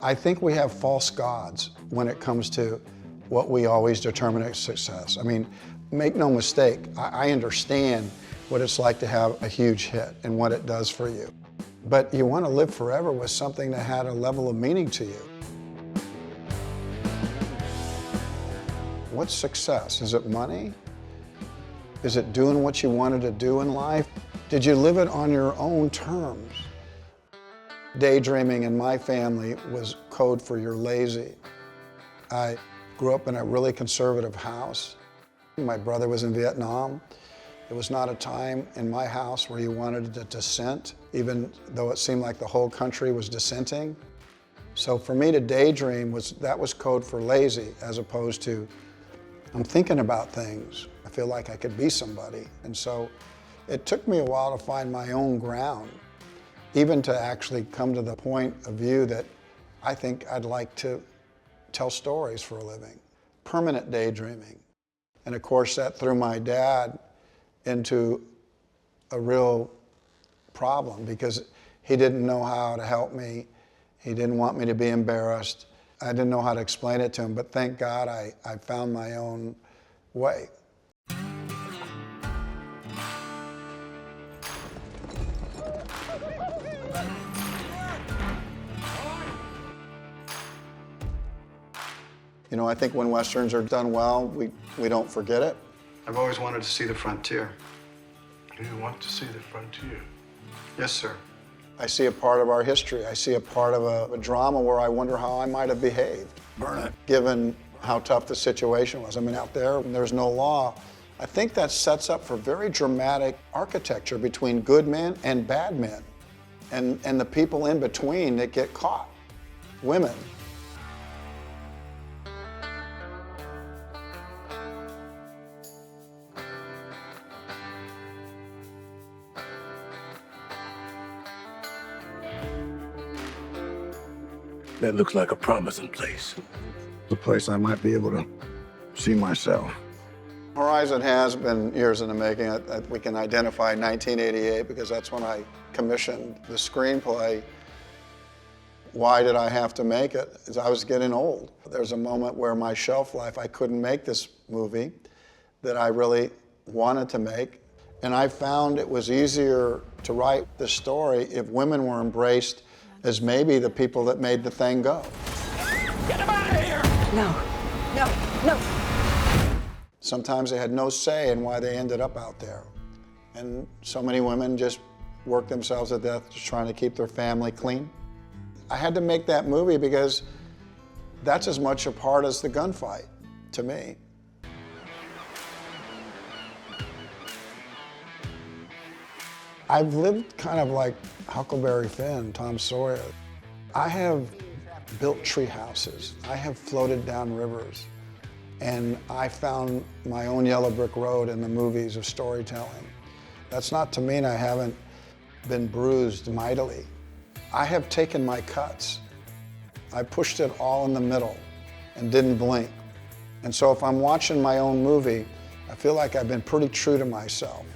I think we have false gods when it comes to what we always determine as success. I mean, make no mistake, I understand what it's like to have a huge hit and what it does for you. But you want to live forever with something that had a level of meaning to you. What's success? Is it money? Is it doing what you wanted to do in life? Did you live it on your own terms? Daydreaming in my family was code for you're lazy. I grew up in a really conservative house. My brother was in Vietnam. There was not a time in my house where you wanted to dissent, even though it seemed like the whole country was dissenting. So for me to daydream, that was code for lazy, as opposed to I'm thinking about things. I feel like I could be somebody. And so it took me a while to find my own ground, even to actually come to the point of view that I think I'd like to tell stories for a living. Permanent daydreaming. And of course that threw my dad into a real problem because he didn't know how to help me. He didn't want me to be embarrassed. I didn't know how to explain it to him, but thank God I found my own way. You know, I think when Westerns are done well, we don't forget it. I've always wanted to see the frontier. Do you want to see the frontier? Yes, sir. I see a part of our history. I see a part of a drama where I wonder how I might have behaved. Burn it. Given how tough the situation was. I mean, out there's no law. I think that sets up for very dramatic architecture between good men and bad men, and the people in between that get caught, women. That looks like a promising place. The place I might be able to see myself. Horizon has been years in the making. We can identify 1988 because that's when I commissioned the screenplay. Why did I have to make it? Because I was getting old. There's a moment where my shelf life, I couldn't make this movie that I really wanted to make. And I found it was easier to write the story if women were embraced as maybe the people that made the thing go. Get him out of here! No, no, no. Sometimes they had no say in why they ended up out there. And so many women just worked themselves to death just trying to keep their family clean. I had to make that movie because that's as much a part as the gunfight to me. I've lived kind of like Huckleberry Finn, Tom Sawyer. I have built tree houses. I have floated down rivers. And I found my own yellow brick road in the movies of storytelling. That's not to mean I haven't been bruised mightily. I have taken my cuts. I pushed it all in the middle and didn't blink. And so if I'm watching my own movie, I feel like I've been pretty true to myself.